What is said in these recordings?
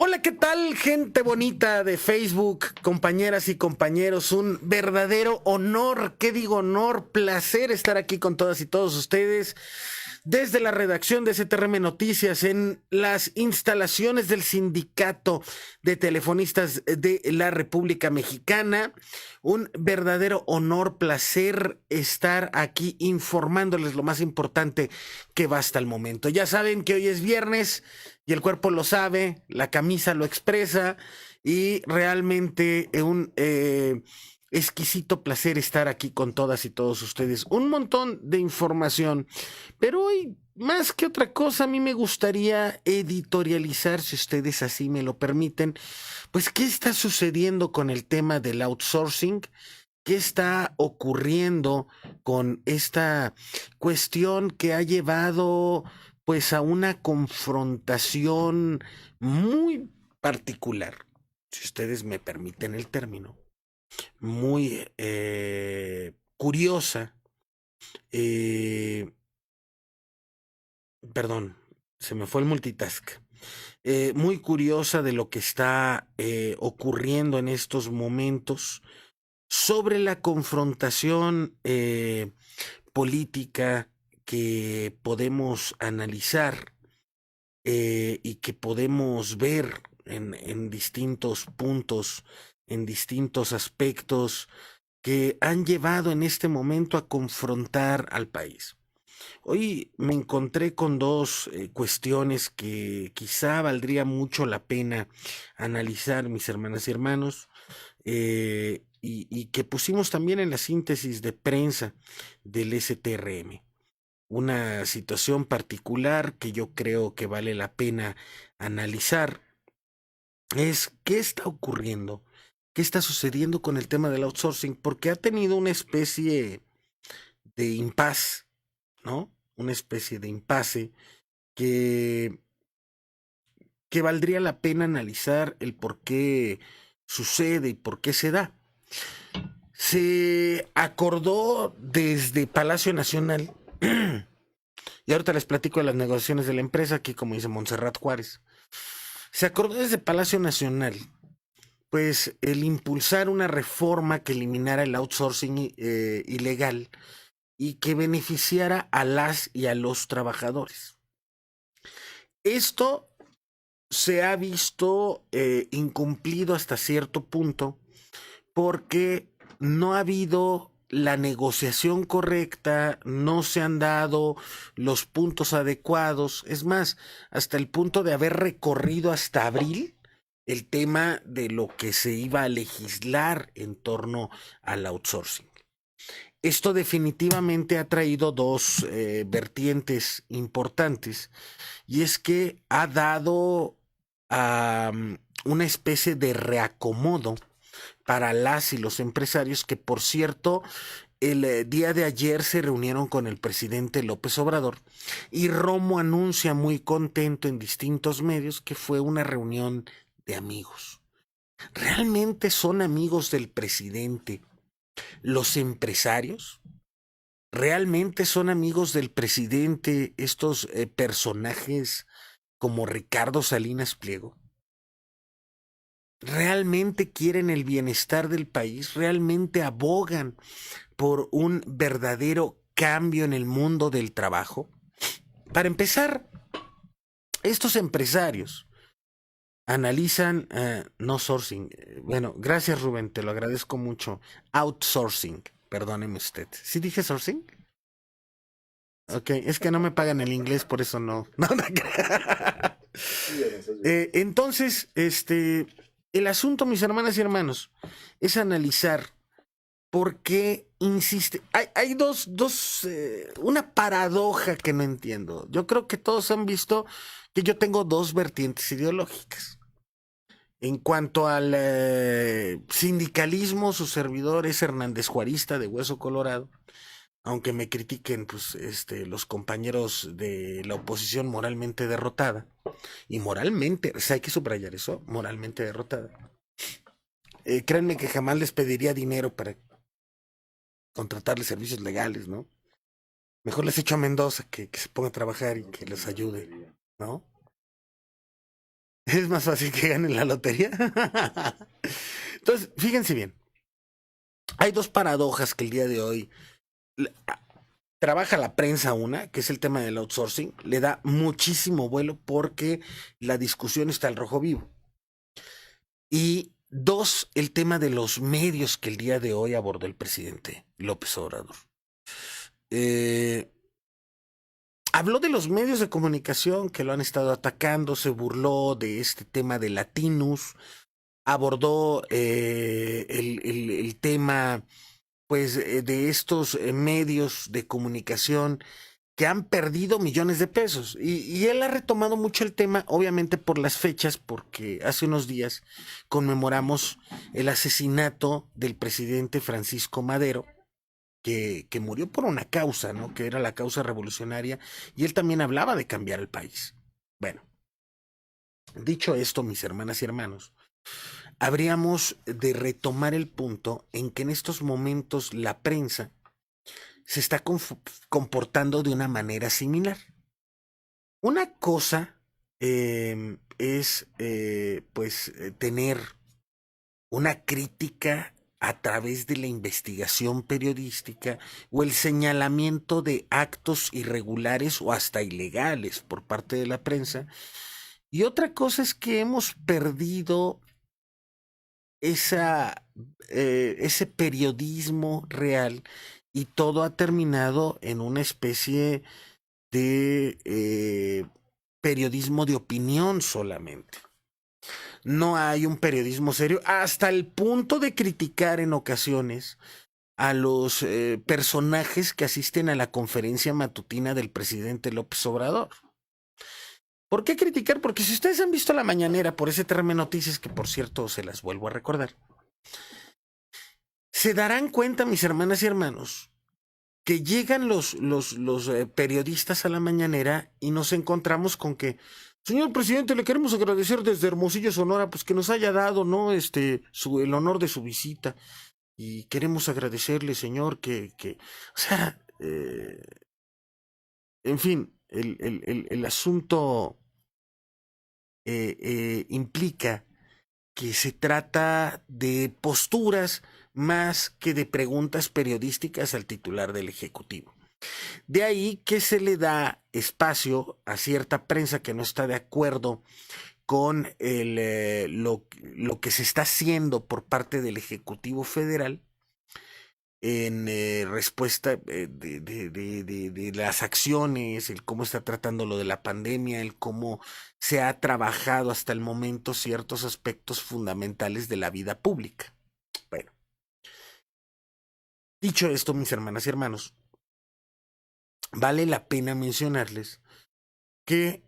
Hola, ¿qué tal, gente bonita de Facebook, compañeras y compañeros? Un verdadero honor, ¿qué digo honor? Placer estar aquí con todas y todos ustedes desde la redacción de CTRM Noticias en las instalaciones del Sindicato de Telefonistas de la República Mexicana. Un verdadero honor, placer estar aquí informándoles lo más importante que va hasta el momento. Ya saben que hoy es viernes y el cuerpo lo sabe, la camisa lo expresa y realmente un exquisito placer estar aquí con todas y todos ustedes. Un montón de información, pero hoy más que otra cosa a mí me gustaría editorializar, si ustedes así me lo permiten, pues qué está sucediendo con el tema del outsourcing. ¿Qué está ocurriendo con esta cuestión que ha llevado pues a una confrontación muy particular, si ustedes me permiten el término, muy curiosa, eh, perdón, se me fue el multitask, muy curiosa de lo que está ocurriendo en estos momentos sobre la confrontación política que podemos analizar y que podemos ver en distintos puntos, en distintos aspectos que han llevado en este momento a confrontar al país. Hoy me encontré con dos cuestiones que quizá valdría mucho la pena analizar, mis hermanas y hermanos, y que pusimos también en la síntesis de prensa del STRM. Una situación particular que yo creo que vale la pena analizar es qué está ocurriendo, qué está sucediendo con el tema del outsourcing, porque ha tenido una especie de impasse, ¿no? Una especie de impasse que, que valdría la pena analizar el por qué sucede y por qué se da. Se acordó desde Palacio Nacional, y ahorita les platico de las negociaciones de la empresa, aquí como dice Montserrat Juárez, se acordó desde Palacio Nacional, pues el impulsar una reforma que eliminara el outsourcing ilegal y que beneficiara a las y a los trabajadores. Esto se ha visto incumplido hasta cierto punto porque no ha habido la negociación correcta, no se han dado los puntos adecuados, es más, hasta el punto de haber recorrido hasta abril el tema de lo que se iba a legislar en torno al outsourcing. Esto definitivamente ha traído dos vertientes importantes, y es que ha dado una especie de reacomodo para las y los empresarios que, por cierto, el día de ayer se reunieron con el presidente López Obrador y Romo anuncia muy contento en distintos medios que fue una reunión de amigos. ¿Realmente son amigos del presidente los empresarios? ¿Realmente son amigos del presidente estos personajes como Ricardo Salinas Pliego? ¿Realmente quieren el bienestar del país? ¿Realmente abogan por un verdadero cambio en el mundo del trabajo? Para empezar, estos empresarios analizan, no sourcing, bueno, gracias Rubén, te lo agradezco mucho, outsourcing, perdóneme usted. ¿Sí dije sourcing? Ok, es que no me pagan el inglés, por eso no. No, no. Entonces, el asunto, mis hermanas y hermanos, es analizar por qué insiste. Hay una paradoja que no entiendo. Yo creo que todos han visto que yo tengo dos vertientes ideológicas. En cuanto al sindicalismo, su servidor es Hernández Juarista de Hueso Colorado, aunque me critiquen pues, los compañeros de la oposición moralmente derrotada, y moralmente, o sea, hay que subrayar eso, moralmente derrotada. Créanme que jamás les pediría dinero para contratarles servicios legales, ¿no? Mejor les echo a Mendoza que se ponga a trabajar y que les ayude, ¿no? Es más fácil que ganen la lotería. Entonces, fíjense bien. Hay dos paradojas que el día de hoy trabaja la prensa. Una, que es el tema del outsourcing, le da muchísimo vuelo porque la discusión está al rojo vivo. Y dos, el tema de los medios que el día de hoy abordó el presidente López Obrador. Habló de los medios de comunicación que lo han estado atacando, se burló de este tema de Latinus, abordó el tema pues de estos medios de comunicación que han perdido millones de pesos. Y él ha retomado mucho el tema, obviamente por las fechas, porque hace unos días conmemoramos el asesinato del presidente Francisco Madero, que murió por una causa, ¿no? Que era la causa revolucionaria, y él también hablaba de cambiar el país. Bueno, dicho esto, mis hermanas y hermanos, habríamos de retomar el punto en que en estos momentos la prensa se está comportando de una manera similar. Una cosa es tener una crítica a través de la investigación periodística o el señalamiento de actos irregulares o hasta ilegales por parte de la prensa. Y otra cosa es que hemos perdido ese periodismo real y todo ha terminado en una especie de periodismo de opinión solamente. No hay un periodismo serio hasta el punto de criticar en ocasiones a los personajes que asisten a la conferencia matutina del presidente López Obrador. ¿Por qué criticar? Porque si ustedes han visto la mañanera por ese TRM Noticias, que por cierto se las vuelvo a recordar, se darán cuenta, mis hermanas y hermanos, que llegan los periodistas a la mañanera y nos encontramos con que, señor presidente, le queremos agradecer desde Hermosillo, Sonora, pues que nos haya dado, ¿no? El honor de su visita. Y queremos agradecerle, señor, o sea, en fin, el asunto implica que se trata de posturas más que de preguntas periodísticas al titular del Ejecutivo. De ahí que se le da espacio a cierta prensa que no está de acuerdo con lo que se está haciendo por parte del Ejecutivo Federal en respuesta de las acciones, el cómo está tratando lo de la pandemia, el cómo se ha trabajado hasta el momento ciertos aspectos fundamentales de la vida pública. Bueno, dicho esto, mis hermanas y hermanos, vale la pena mencionarles que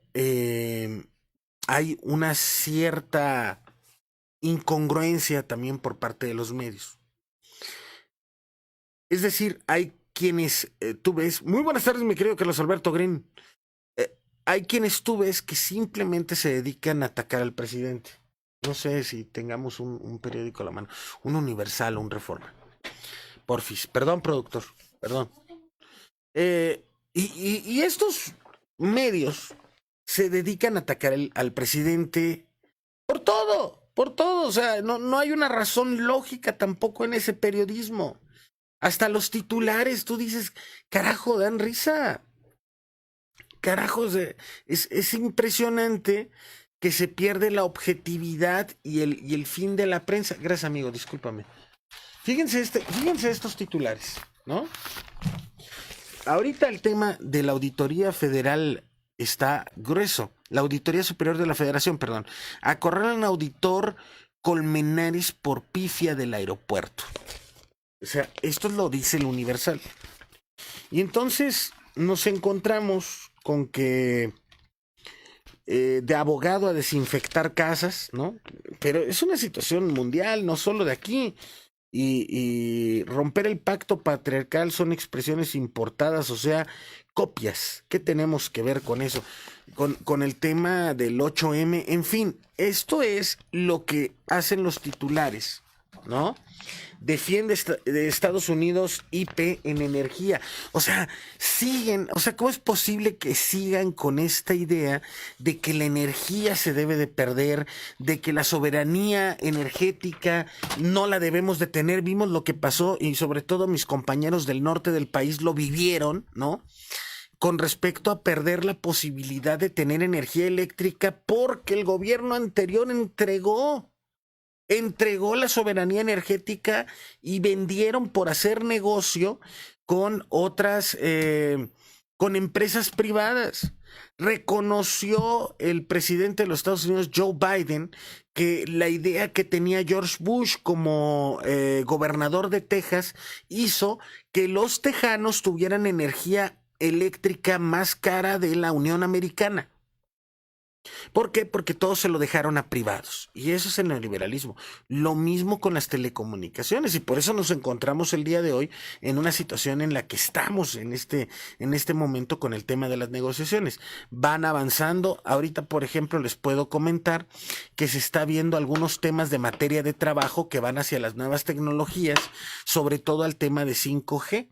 hay una cierta incongruencia también por parte de los medios. Es decir, hay quienes tú ves, muy buenas tardes, mi querido Carlos Alberto Green, hay quienes tú ves que simplemente se dedican a atacar al presidente. No sé si tengamos un periódico a la mano, un Universal o un Reforma. Porfis, perdón, productor, perdón. Y estos medios se dedican a atacar al presidente por todo, o sea, no hay una razón lógica tampoco en ese periodismo. Hasta los titulares, tú dices, carajo, dan risa. Carajos, es impresionante que se pierde la objetividad y el fin de la prensa. Gracias, amigo, discúlpame. Fíjense estos titulares, ¿no? Ahorita el tema de la Auditoría Federal está grueso. La Auditoría Superior de la Federación, perdón. Acorralan auditor Colmenares por pifia del aeropuerto. O sea, esto lo dice el Universal. Y entonces nos encontramos con que de abogado a desinfectar casas, ¿no? Pero es una situación mundial, no solo de aquí. Y romper el pacto patriarcal son expresiones importadas, o sea, copias. ¿Qué tenemos que ver con eso? Con el tema del 8M. En fin, esto es lo que hacen los titulares ¿no? Defiende de Estados Unidos IP en energía. O sea, siguen, o sea, ¿cómo es posible que sigan con esta idea de que la energía se debe de perder, de que la soberanía energética no la debemos de tener? Vimos lo que pasó y sobre todo mis compañeros del norte del país lo vivieron, ¿no? Con respecto a perder la posibilidad de tener energía eléctrica porque el gobierno anterior entregó la soberanía energética y vendieron por hacer negocio con otras, con empresas privadas. Reconoció el presidente de los Estados Unidos, Joe Biden, que la idea que tenía George Bush como gobernador de Texas hizo que los tejanos tuvieran energía eléctrica más cara de la Unión Americana. ¿Por qué? Porque todos se lo dejaron a privados. Y eso es el neoliberalismo. Lo mismo con las telecomunicaciones. Y por eso nos encontramos el día de hoy en una situación en la que estamos en este momento con el tema de las negociaciones. Van avanzando. Ahorita, por ejemplo, les puedo comentar que se está viendo algunos temas de materia de trabajo que van hacia las nuevas tecnologías, sobre todo al tema de 5G.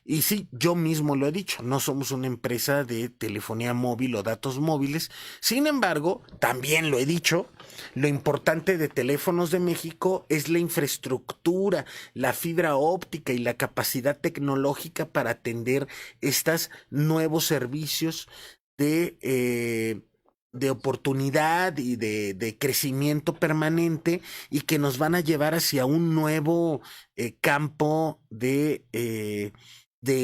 Y sí, yo mismo lo he dicho, no somos una empresa de telefonía móvil o datos móviles. Sin embargo, también lo he dicho, lo importante de Teléfonos de México es la infraestructura, la fibra óptica y la capacidad tecnológica para atender estos nuevos servicios de oportunidad y de crecimiento permanente y que nos van a llevar hacia un nuevo campo de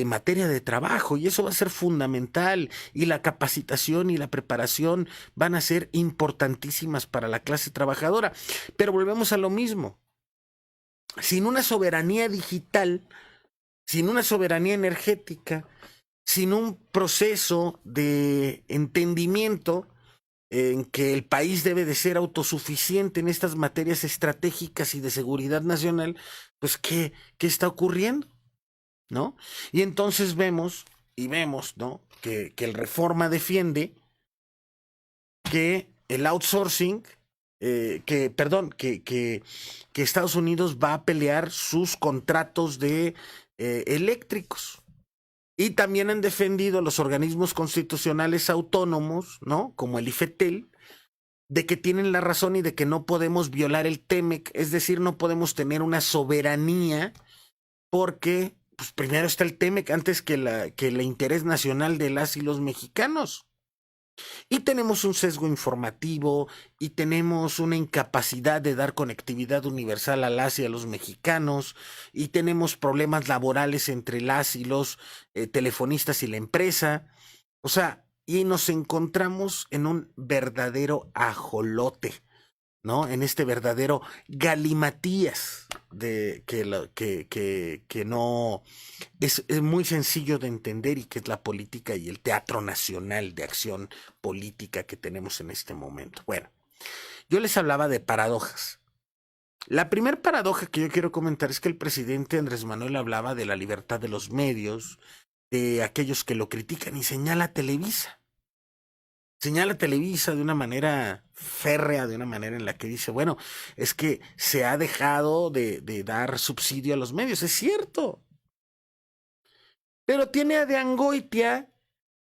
materia de trabajo, y eso va a ser fundamental, y la capacitación y la preparación van a ser importantísimas para la clase trabajadora. Pero volvemos a lo mismo, sin una soberanía digital, sin una soberanía energética, sin un proceso de entendimiento en que el país debe de ser autosuficiente en estas materias estratégicas y de seguridad nacional, pues ¿qué está ocurriendo? ¿No? Y entonces vemos, ¿no? Que el Reforma defiende que el outsourcing, que Estados Unidos va a pelear sus contratos de eléctricos. Y también han defendido los organismos constitucionales autónomos, ¿no? Como el IFETEL, de que tienen la razón y de que no podemos violar el TEMEC, es decir, no podemos tener una soberanía porque pues primero está el TEMEC antes que el interés nacional de las y los mexicanos. Y tenemos un sesgo informativo y tenemos una incapacidad de dar conectividad universal a las y a los mexicanos y tenemos problemas laborales entre las y los telefonistas y la empresa. O sea, y nos encontramos en un verdadero ajolote, ¿no? En este verdadero galimatías de que no es muy sencillo de entender y que es la política y el teatro nacional de acción política que tenemos en este momento. Bueno, yo les hablaba de paradojas. La primera paradoja que yo quiero comentar es que el presidente Andrés Manuel hablaba de la libertad de los medios, de aquellos que lo critican y señala a Televisa. Señala a Televisa de una manera férrea, de una manera en la que dice, bueno, es que se ha dejado de dar subsidio a los medios. Es cierto. Pero tiene a De Angoitia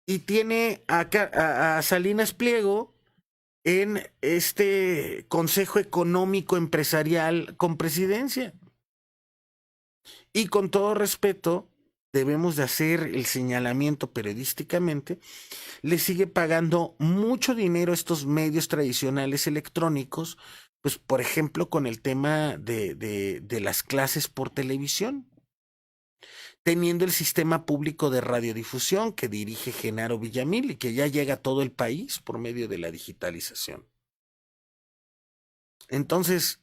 y tiene a Salinas Pliego en este Consejo Económico Empresarial con presidencia. Y con todo respeto, debemos de hacer el señalamiento periodísticamente, le sigue pagando mucho dinero a estos medios tradicionales electrónicos, pues por ejemplo con el tema de las clases por televisión, teniendo el sistema público de radiodifusión que dirige Genaro Villamil y que ya llega a todo el país por medio de la digitalización. Entonces,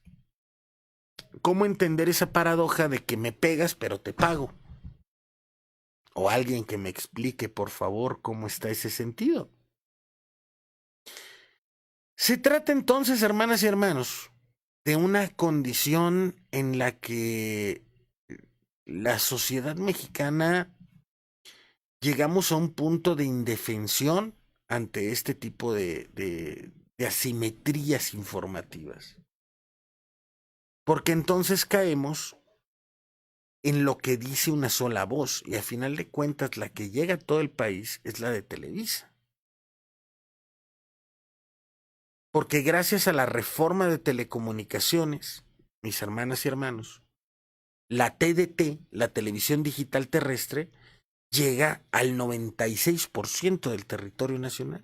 ¿cómo entender esa paradoja de que me pegas pero te pago? O alguien que me explique, por favor, cómo está ese sentido. Se trata entonces, hermanas y hermanos, de una condición en la que la sociedad mexicana llegamos a un punto de indefensión ante este tipo de asimetrías informativas. porque entonces caemos en lo que dice una sola voz, y al final de cuentas la que llega a todo el país es la de Televisa. Porque gracias a la reforma de telecomunicaciones, mis hermanas y hermanos, la TDT, la televisión digital terrestre, llega al 96% del territorio nacional.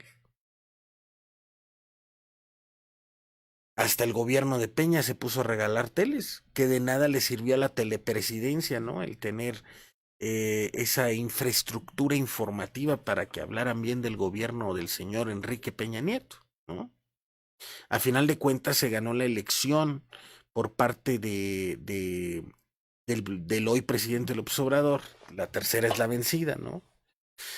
Hasta el gobierno de Peña se puso a regalar teles, que de nada le sirvió a la telepresidencia, ¿no? El tener esa infraestructura informativa para que hablaran bien del gobierno del señor Enrique Peña Nieto, ¿no? A final de cuentas se ganó la elección por parte del hoy presidente López Obrador. La tercera es la vencida, ¿no?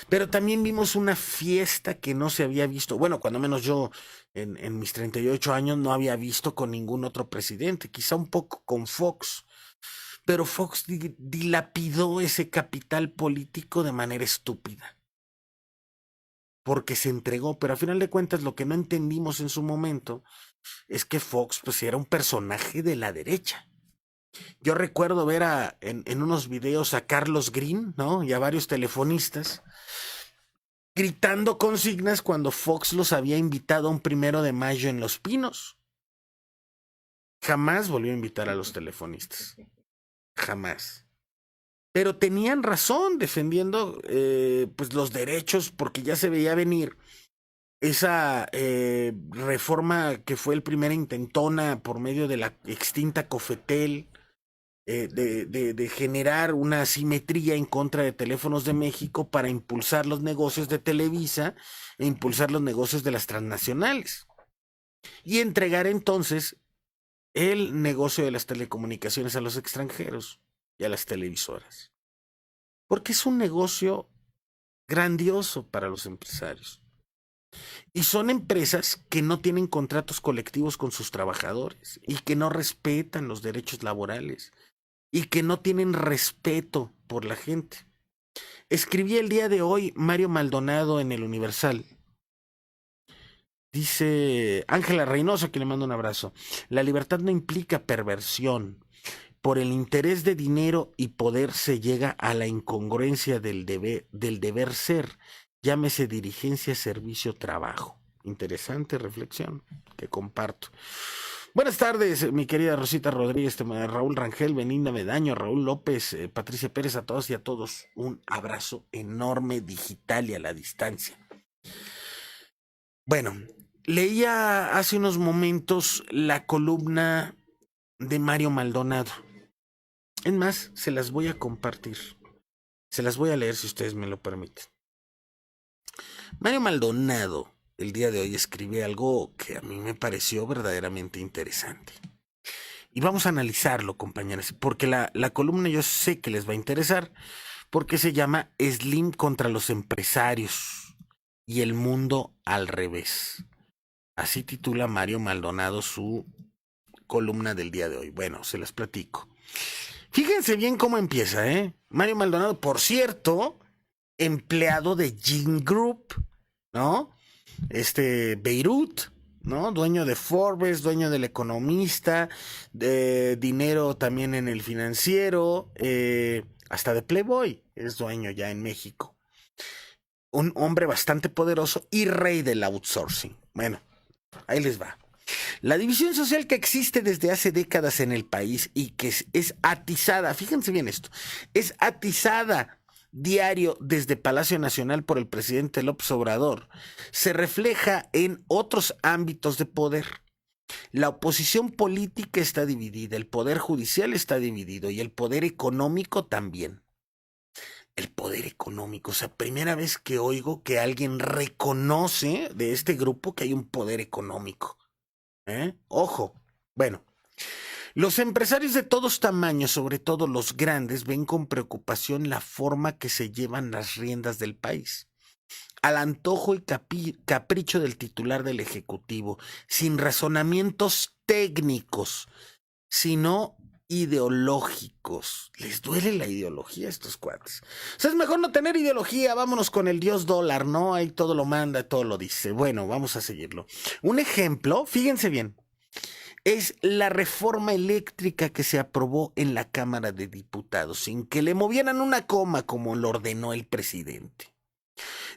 Pero también vimos una fiesta que no se había visto, bueno, cuando menos yo en mis 38 años no había visto con ningún otro presidente, quizá un poco con Fox, pero Fox dilapidó ese capital político de manera estúpida, porque se entregó, pero a final de cuentas lo que no entendimos en su momento es que Fox pues era un personaje de la derecha. Yo recuerdo ver en unos videos a Carlos Green, ¿no? Y a varios telefonistas gritando consignas cuando Fox los había invitado a un 1 de mayo en Los Pinos. Jamás volvió a invitar a los telefonistas. Jamás. Pero tenían razón defendiendo pues los derechos, porque ya se veía venir esa reforma que fue el primera intentona por medio de la extinta Cofetel, de generar una asimetría en contra de Teléfonos de México para impulsar los negocios de Televisa e impulsar los negocios de las transnacionales. Y entregar entonces el negocio de las telecomunicaciones a los extranjeros y a las televisoras. Porque es un negocio grandioso para los empresarios. Y son empresas que no tienen contratos colectivos con sus trabajadores y que no respetan los derechos laborales y que no tienen respeto por la gente. Escribí el día de hoy Mario Maldonado en El Universal. Dice Ángela Reynoso, que le mando un abrazo. La libertad no implica perversión. Por el interés de dinero y poder se llega a la incongruencia del deber ser. Llámese dirigencia, servicio, trabajo. Interesante reflexión que comparto. Buenas tardes, mi querida Rosita Rodríguez, Raúl Rangel, Belinda Medaño, Raúl López, Patricia Pérez, a todos y a todos. Un abrazo enorme, digital y a la distancia. Bueno, leía hace unos momentos la columna de Mario Maldonado. Es más, se las voy a compartir. Se las voy a leer si ustedes me lo permiten. Mario Maldonado el día de hoy escribe algo que a mí me pareció verdaderamente interesante. Y vamos a analizarlo, compañeras, porque la columna yo sé que les va a interesar, porque se llama Slim contra los empresarios y el mundo al revés. Así titula Mario Maldonado su columna del día de hoy. Bueno, se las platico. Fíjense bien cómo empieza, ¿eh? Mario Maldonado, por cierto, empleado de Gin Group, ¿no? Beirut, ¿no? Dueño de Forbes, dueño del Economista, de dinero también en el Financiero, hasta de Playboy es dueño ya en México. Un hombre bastante poderoso y rey del outsourcing. Bueno, ahí les va. La división social que existe desde hace décadas en el país y que es atizada, fíjense bien esto, es atizada diario desde Palacio Nacional por el presidente López Obrador, se refleja en otros ámbitos de poder. La oposición política está dividida, el poder judicial está dividido y el poder económico también. El poder económico, o sea, primera vez que oigo que alguien reconoce de este grupo que hay un poder económico. Ojo, bueno, los empresarios de todos tamaños, sobre todo los grandes, ven con preocupación la forma que se llevan las riendas del país, al antojo y capricho del titular del Ejecutivo, sin razonamientos técnicos, sino ideológicos. Les duele la ideología a estos cuates. O sea, es mejor no tener ideología, vámonos con el dios dólar, ¿no? Ahí todo lo manda, todo lo dice. Bueno, vamos a seguirlo. Un ejemplo, fíjense bien. es la reforma eléctrica que se aprobó en la Cámara de Diputados, sin que le movieran una coma como lo ordenó el presidente.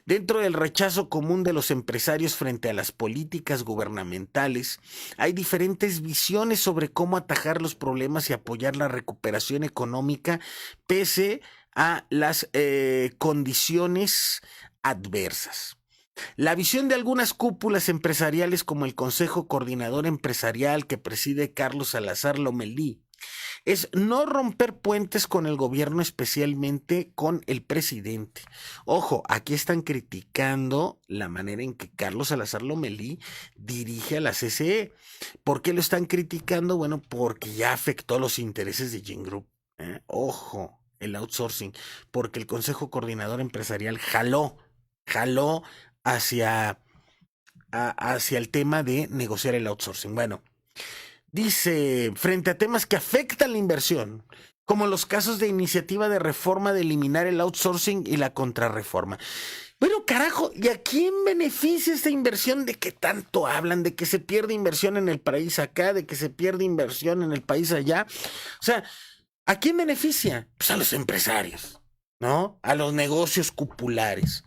Dentro del rechazo común de los empresarios frente a las políticas gubernamentales, hay diferentes visiones sobre cómo atajar los problemas y apoyar la recuperación económica pese a las condiciones adversas. La visión de algunas cúpulas empresariales como el Consejo Coordinador Empresarial que preside Carlos Salazar Lomelí es no romper puentes con el gobierno, especialmente con el presidente. Ojo, aquí están criticando la manera en que Carlos Salazar Lomelí dirige a la CCE. ¿Por qué lo están criticando? Bueno, porque ya afectó los intereses de Gin Group. Ojo, el outsourcing, porque el Consejo Coordinador Empresarial jaló hacia el tema de negociar el outsourcing. Bueno, dice, frente a temas que afectan la inversión, como los casos de iniciativa de reforma de eliminar el outsourcing y la contrarreforma. Bueno, carajo, ¿y a quién beneficia esta inversión de que tanto hablan? De que se pierde inversión en el país acá, de que se pierde inversión en el país allá. O sea, ¿a quién beneficia? Pues a los empresarios, ¿no? A los negocios cupulares.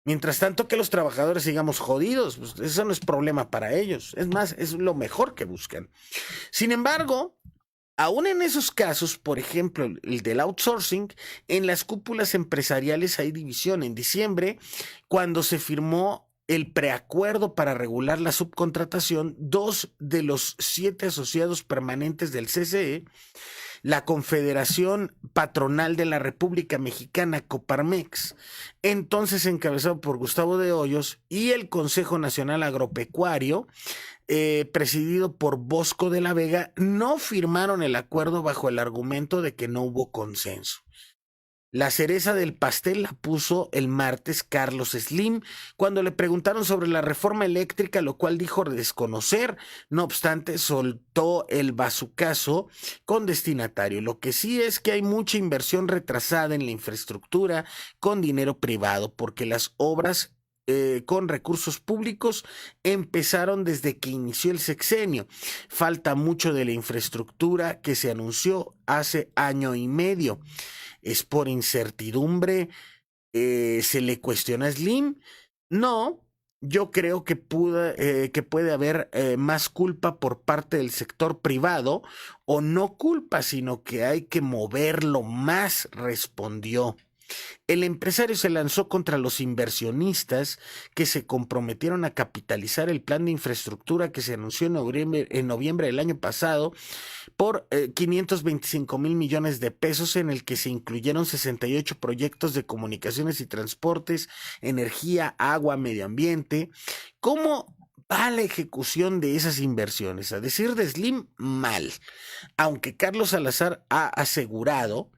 Mientras tanto que los trabajadores sigamos jodidos, pues eso no es problema para ellos. Es más, es lo mejor que buscan. Sin embargo, aún en esos casos, por ejemplo, el del outsourcing, en las cúpulas empresariales hay división. En diciembre, cuando se firmó el preacuerdo para regular la subcontratación, 2 de los 7 asociados permanentes del CCE, la Confederación Patronal de la República Mexicana, Coparmex, entonces encabezado por Gustavo de Hoyos, y el Consejo Nacional Agropecuario, presidido por Bosco de la Vega, no firmaron el acuerdo bajo el argumento de que no hubo consenso. La cereza del pastel la puso el martes Carlos Slim cuando le preguntaron sobre la reforma eléctrica, lo cual dijo desconocer. No obstante, soltó el bazucazo con destinatario. Lo que sí es que hay mucha inversión retrasada en la infraestructura con dinero privado, porque las obras con recursos públicos empezaron desde que inició el sexenio. Falta mucho de la infraestructura que se anunció hace año y medio. ¿Es por incertidumbre? ¿Se le cuestiona a Slim? No, yo creo que puede haber más culpa por parte del sector privado, o no culpa, sino que hay que moverlo más, respondió. El empresario se lanzó contra los inversionistas que se comprometieron a capitalizar el plan de infraestructura que se anunció en noviembre del año pasado por 525 mil millones de pesos, en el que se incluyeron 68 proyectos de comunicaciones y transportes, energía, agua, medio ambiente. ¿Cómo va la ejecución de esas inversiones? A decir de Slim, mal. Aunque Carlos Salazar ha asegurado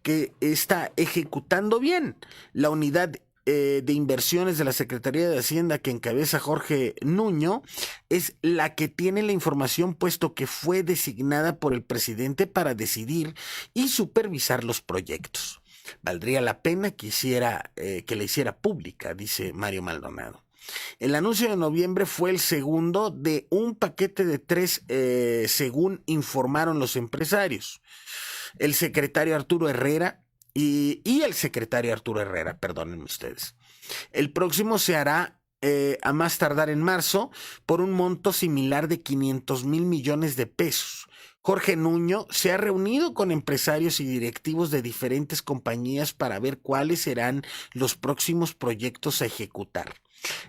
que está ejecutando bien. La unidad de inversiones de la Secretaría de Hacienda que encabeza Jorge Nuño es la que tiene la información, puesto que fue designada por el presidente para decidir y supervisar los proyectos. Valdría la pena que la hiciera pública, dice Mario Maldonado. El anuncio de noviembre fue el segundo de un paquete de 3, según informaron los empresarios. El secretario Arturo Herrera y el secretario Arturo Herrera, perdónenme ustedes. El próximo se hará a más tardar en marzo por un monto similar de 500 mil millones de pesos. Jorge Nuño se ha reunido con empresarios y directivos de diferentes compañías para ver cuáles serán los próximos proyectos a ejecutar.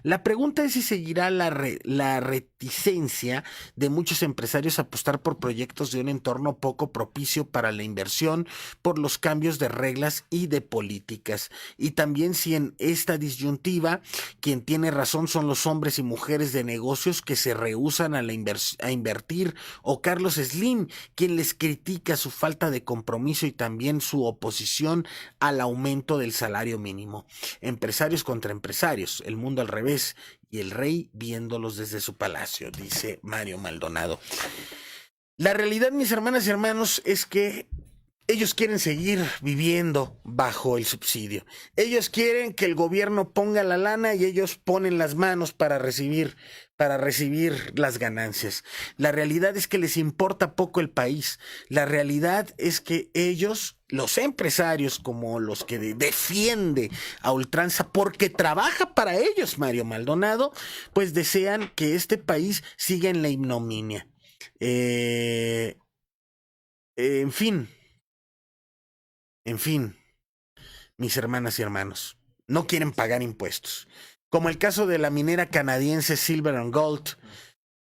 La pregunta es si seguirá la reticencia de muchos empresarios a apostar por proyectos de un entorno poco propicio para la inversión por los cambios de reglas y de políticas. Y también si en esta disyuntiva quien tiene razón son los hombres y mujeres de negocios que se rehúsan a invertir, o Carlos Slim, quien les critica su falta de compromiso y también su oposición al aumento del salario mínimo. Empresarios contra empresarios, el mundo al revés y el rey viéndolos desde su palacio, dice Mario Maldonado. La realidad, mis hermanas y hermanos, es que ellos quieren seguir viviendo bajo el subsidio. Ellos quieren que el gobierno ponga la lana y ellos ponen las manos para recibir las ganancias. La realidad es que les importa poco el país. La realidad es que ellos, los empresarios como los que defiende a ultranza porque trabaja para ellos Mario Maldonado, pues desean que este país siga en la ignominia. En fin, mis hermanas y hermanos, no quieren pagar impuestos. Como el caso de la minera canadiense Silver and Gold.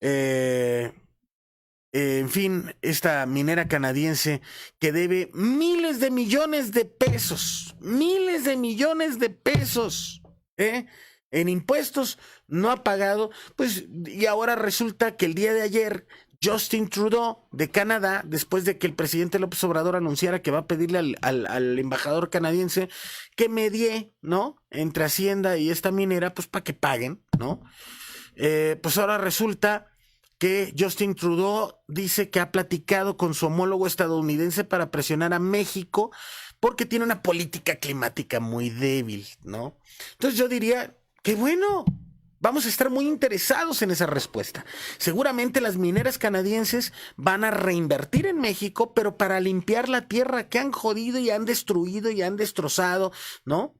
En fin, esta minera canadiense que debe miles de millones de pesos, en impuestos, no ha pagado, pues, y ahora resulta que el día de ayer Justin Trudeau de Canadá, después de que el presidente López Obrador anunciara que va a pedirle al embajador canadiense que medie, ¿no?, entre Hacienda y esta minera, pues para que paguen, ¿no? Pues ahora resulta que Justin Trudeau dice que ha platicado con su homólogo estadounidense para presionar a México porque tiene una política climática muy débil, ¿no? Entonces yo diría, qué bueno. Vamos a estar muy interesados en esa respuesta. Seguramente las mineras canadienses van a reinvertir en México, pero para limpiar la tierra que han jodido y han destruido y han destrozado, ¿no?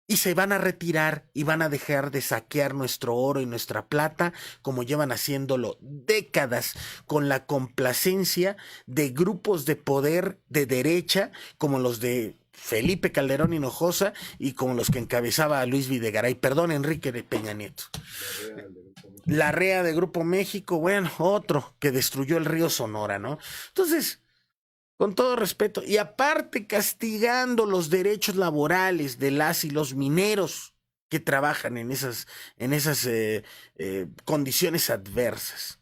Y se van a retirar y van a dejar de saquear nuestro oro y nuestra plata como llevan haciéndolo décadas con la complacencia de grupos de poder de derecha como los de Felipe Calderón Hinojosa y como los que encabezaba a Luis Videgaray, perdón, Enrique de Peña Nieto. Larrea de Grupo México, bueno, otro que destruyó el río Sonora, ¿no? Entonces, con todo respeto, y aparte castigando los derechos laborales de las y los mineros que trabajan en esas condiciones adversas.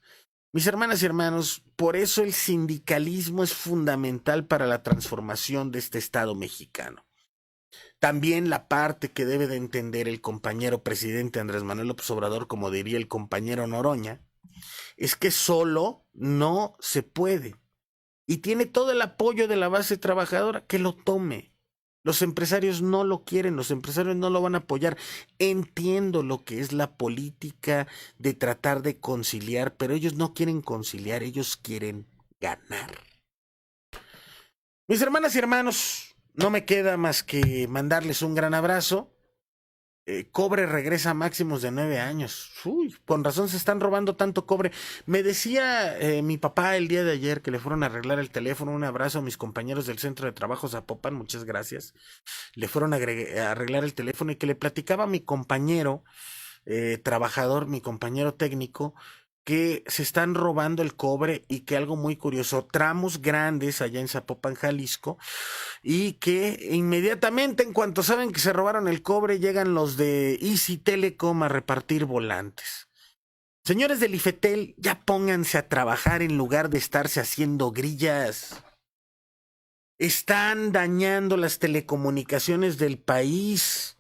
Mis hermanas y hermanos, por eso el sindicalismo es fundamental para la transformación de este Estado mexicano. También la parte que debe de entender el compañero presidente Andrés Manuel López Obrador, como diría el compañero Noroña, es que solo no se puede. Y tiene todo el apoyo de la base trabajadora, que lo tome. Los empresarios no lo quieren, los empresarios no lo van a apoyar. Entiendo lo que es la política de tratar de conciliar, pero ellos no quieren conciliar, ellos quieren ganar. Mis hermanas y hermanos, no me queda más que mandarles un gran abrazo. Cobre regresa a máximos de 9 años. Uy, con razón se están robando tanto cobre. Me decía mi papá el día de ayer que le fueron a arreglar el teléfono. Un abrazo a mis compañeros del centro de trabajo Zapopan, muchas gracias. Le fueron a arreglar el teléfono y que le platicaba a mi compañero trabajador, mi compañero técnico, que se están robando el cobre y que algo muy curioso, tramos grandes allá en Zapopan, Jalisco, y que inmediatamente en cuanto saben que se robaron el cobre llegan los de Easy Telecom a repartir volantes. Señores del IFETEL, ya pónganse a trabajar en lugar de estarse haciendo grillas. Están dañando las telecomunicaciones del país.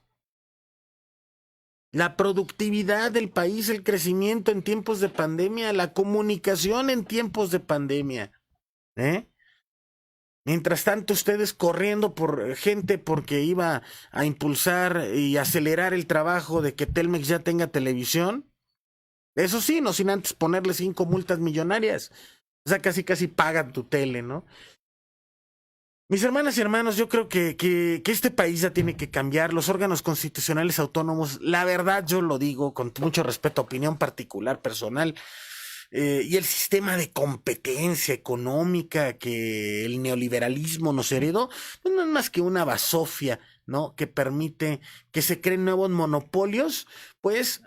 La productividad del país, el crecimiento en tiempos de pandemia, la comunicación en tiempos de pandemia. Mientras tanto, ustedes corriendo por gente porque iba a impulsar y acelerar el trabajo de que Telmex ya tenga televisión. Eso sí, no sin antes ponerle 5 multas millonarias. O sea, casi paga tu tele, ¿no? Mis hermanas y hermanos, yo creo que este país ya tiene que cambiar. Los órganos constitucionales autónomos, la verdad yo lo digo con mucho respeto, opinión particular, personal, y el sistema de competencia económica que el neoliberalismo nos heredó, pues no es más que una basofia, ¿no?, que permite que se creen nuevos monopolios, pues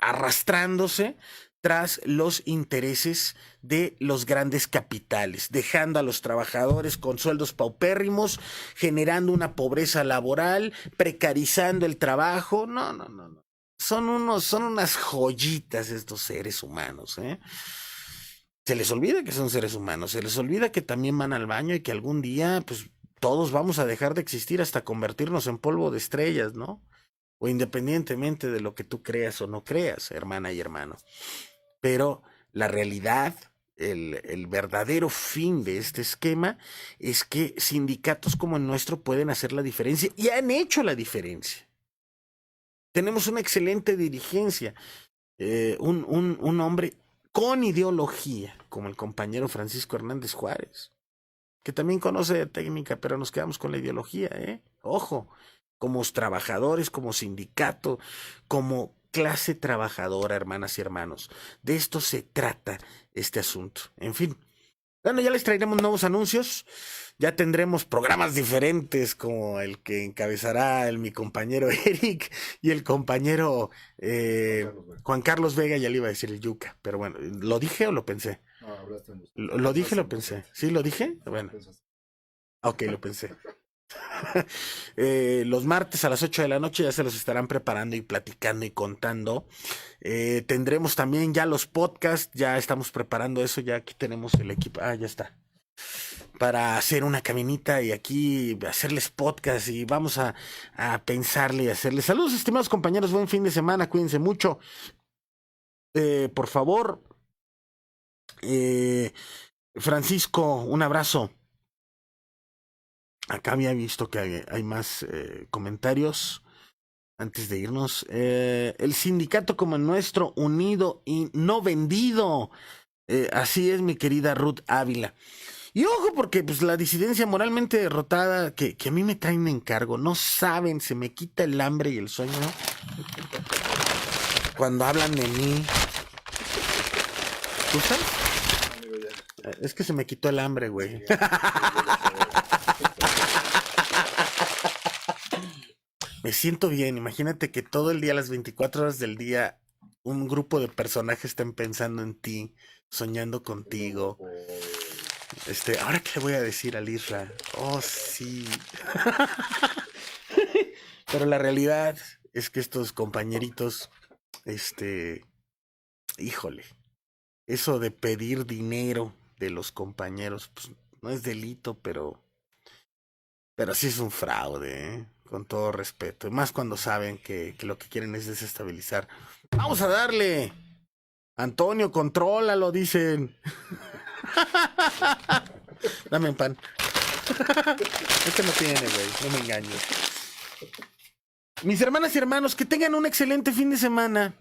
arrastrándose tras los intereses de los grandes capitales, dejando a los trabajadores con sueldos paupérrimos, generando una pobreza laboral, precarizando el trabajo. No. Son unas joyitas estos seres humanos, ¿eh? Se les olvida que son seres humanos, se les olvida que también van al baño y que algún día, pues, todos vamos a dejar de existir hasta convertirnos en polvo de estrellas, ¿no? O independientemente de lo que tú creas o no creas, hermana y hermano. Pero la realidad el verdadero fin de este esquema es que sindicatos como el nuestro pueden hacer la diferencia y han hecho la diferencia. Tenemos una excelente dirigencia, un hombre con ideología, como el compañero Francisco Hernández Juárez, que también conoce de técnica, pero nos quedamos con la ideología, ¿eh? Ojo, como trabajadores, como sindicato, como clase trabajadora, hermanas y hermanos. De esto se trata este asunto. En fin. Bueno, ya les traeremos nuevos anuncios, ya tendremos programas diferentes como el que encabezará mi compañero Eric y el compañero Juan Carlos Vega, ya le iba a decir el Yuca, pero bueno, ¿lo dije o lo pensé? No, hablaste en Lo dije, lo pensé. ¿Sí lo dije? Bueno, ok, lo pensé. Los martes a las 8 de la noche ya se los estarán preparando y platicando y contando. Tendremos también ya los podcasts, ya estamos preparando eso, ya aquí tenemos el equipo. Ah, ya está. Para hacer una caminita y aquí hacerles podcast y vamos a pensarle y hacerles. Saludos, estimados compañeros, buen fin de semana, cuídense mucho. Por favor, Francisco, un abrazo. Acá había visto que hay más comentarios antes de irnos. El sindicato como el nuestro, unido y no vendido. Así es, mi querida Ruth Ávila. Y ojo, porque pues la disidencia moralmente derrotada que a mí me traen en encargo, no saben, se me quita el hambre y el sueño cuando hablan de mí. ¿Tú sabes? Es que se me quitó el hambre, güey. Me siento bien, imagínate que todo el día, las 24 horas del día, un grupo de personajes estén pensando en ti, soñando contigo. Ahora qué le voy a decir al Isra. Oh, sí. Pero la realidad es que estos compañeritos, híjole, eso de pedir dinero de los compañeros, pues no es delito, pero sí es un fraude, ¿eh? Con todo respeto. Y más cuando saben que lo que quieren es desestabilizar. ¡Vamos a darle! Antonio, contrólalo, dicen. Dame un pan. Este no tiene, güey. No me engañes. Mis hermanas y hermanos, que tengan un excelente fin de semana.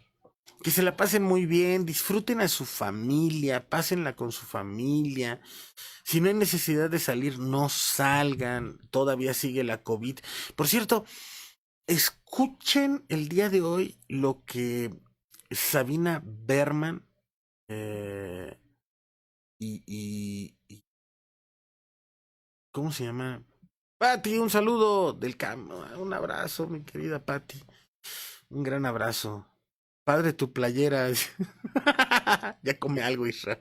Que se la pasen muy bien. Disfruten a su familia. Pásenla con su familia. Si no hay necesidad de salir, no salgan. Todavía sigue la COVID. Por cierto, escuchen el día de hoy lo que Sabina Berman y ¿cómo se llama? Patti, un saludo del campo. Un abrazo, mi querida Patti. Un gran abrazo. Padre, tu playera. Ya come algo, Isra.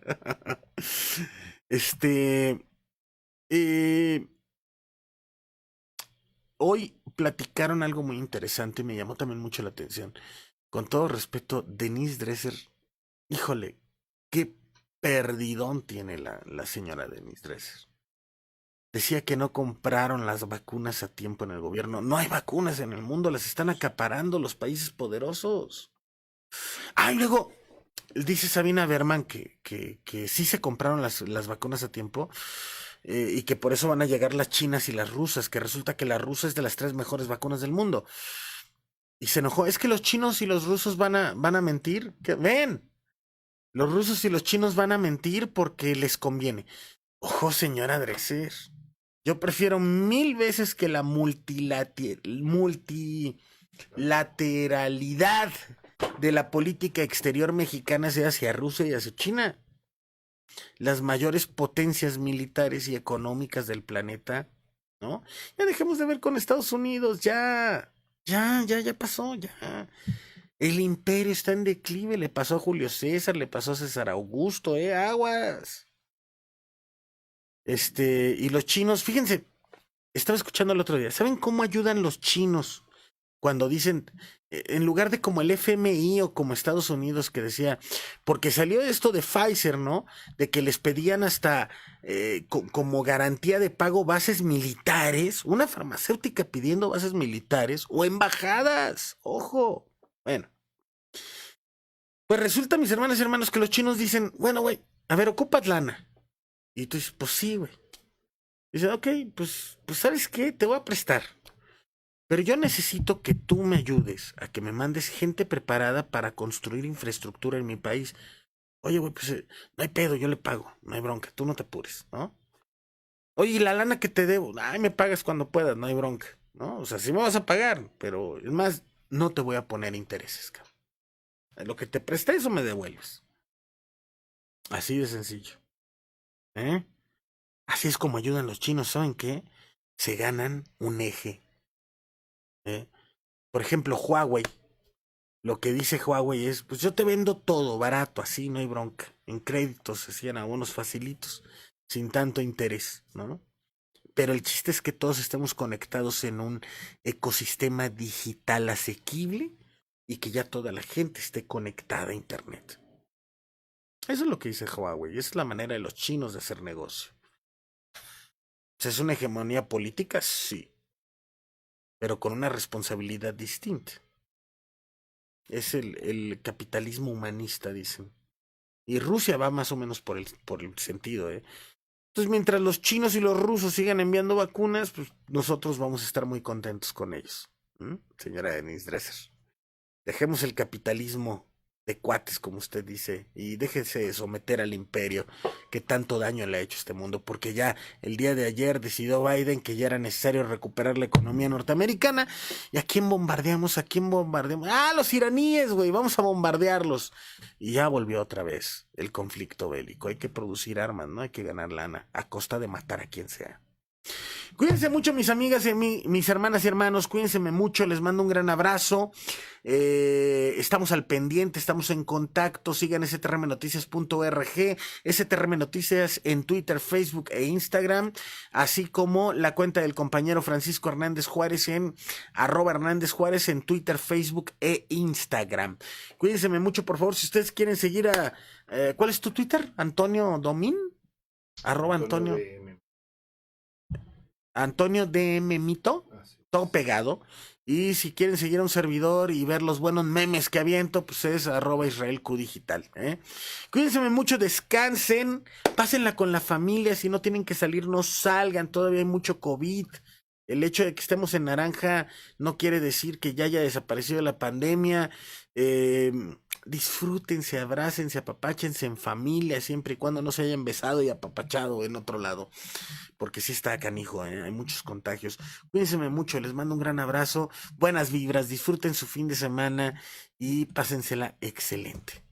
Hoy platicaron algo muy interesante y me llamó también mucho la atención. Con todo respeto, Denise Dresser, híjole, qué perdidón tiene la señora Denise Dresser. Decía que no compraron las vacunas a tiempo en el gobierno. No hay vacunas en el mundo, las están acaparando los países poderosos. Ah, y luego dice Sabina Berman que sí se compraron las vacunas a tiempo y que por eso van a llegar las chinas y las rusas, que resulta que la rusa es de las 3 mejores vacunas del mundo. Y se enojó, es que los chinos y los rusos van a mentir. Ven, los rusos y los chinos van a mentir porque les conviene. Ojo, señora Dresser, yo prefiero 1000 veces que la multilateralidad de la política exterior mexicana sea hacia Rusia y hacia China. Las mayores potencias militares y económicas del planeta, ¿no? Ya dejemos de ver con Estados Unidos, ya pasó, ya. El imperio está en declive, le pasó a Julio César, le pasó a César Augusto, aguas. Y los chinos, fíjense, estaba escuchando el otro día, ¿saben cómo ayudan los chinos? Cuando dicen, en lugar de como el FMI o como Estados Unidos que decía, porque salió esto de Pfizer, ¿no? De que les pedían hasta como garantía de pago bases militares, una farmacéutica pidiendo bases militares o embajadas, ojo. Bueno, pues resulta, mis hermanas y hermanos, que los chinos dicen, bueno, güey, a ver, ¿ocupas lana? Y tú dices, pues sí, güey. Dice, ok, pues ¿sabes qué? Te voy a prestar. Pero yo necesito que tú me ayudes a que me mandes gente preparada para construir infraestructura en mi país. Oye, güey, pues no hay pedo, yo le pago, no hay bronca, tú no te apures, ¿no? Oye, ¿y la lana que te debo? Ay, me pagas cuando puedas, no hay bronca, ¿no? O sea, sí me vas a pagar, pero es más, no te voy a poner intereses, cabrón. Lo que te presté, eso me devuelves. Así de sencillo, ¿eh? Así es como ayudan los chinos, ¿saben qué? Se ganan un eje, ¿eh? Por ejemplo, Huawei. Lo que dice Huawei es, pues yo te vendo todo barato, así no hay bronca. En créditos se hacían algunos facilitos, sin tanto interés, ¿no? Pero el chiste es que todos estemos conectados en un ecosistema digital asequible y que ya toda la gente esté conectada a Internet. Eso es lo que dice Huawei, esa es la manera de los chinos de hacer negocio. O sea, ¿es una hegemonía política? Sí, pero con una responsabilidad distinta. Es el capitalismo humanista, dicen. Y Rusia va más o menos por el sentido, ¿eh? Entonces, mientras los chinos y los rusos sigan enviando vacunas, pues nosotros vamos a estar muy contentos con ellos. Señora Denise Dresser. Dejemos el capitalismo de cuates, como usted dice, y déjese someter al imperio que tanto daño le ha hecho a este mundo, porque ya el día de ayer decidió Biden que ya era necesario recuperar la economía norteamericana. ¿Y a quién bombardeamos? ¿A quién bombardeamos? ¡Ah, los iraníes, güey! Vamos a bombardearlos. Y ya volvió otra vez el conflicto bélico. Hay que producir armas, ¿no? Hay que ganar lana, a costa de matar a quien sea. Cuídense mucho, mis amigas y mis hermanas y hermanos, cuídense mucho, les mando un gran abrazo. Estamos al pendiente, estamos en contacto, sigan strmnoticias.org, STRM Noticias en Twitter, Facebook e Instagram, así como la cuenta del compañero Francisco Hernández Juárez en @Hernández Juárez en Twitter, Facebook e Instagram. Cuídense mucho, por favor, si ustedes quieren seguir a... ¿cuál es tu Twitter? ¿Antonio Domín? @Antonio... Antonio DM Mito, todo pegado. Y si quieren seguir a un servidor y ver los buenos memes que aviento, pues es @IsraelQ Digital. Cuídense mucho, descansen, pásenla con la familia, si no tienen que salir, no salgan, todavía hay mucho COVID. El hecho de que estemos en naranja no quiere decir que ya haya desaparecido la pandemia. Disfrútense, abrácense, apapáchense en familia, siempre y cuando no se hayan besado y apapachado en otro lado. Porque sí está canijo, hay muchos contagios. Cuídense mucho, les mando un gran abrazo, buenas vibras, disfruten su fin de semana y pásensela excelente.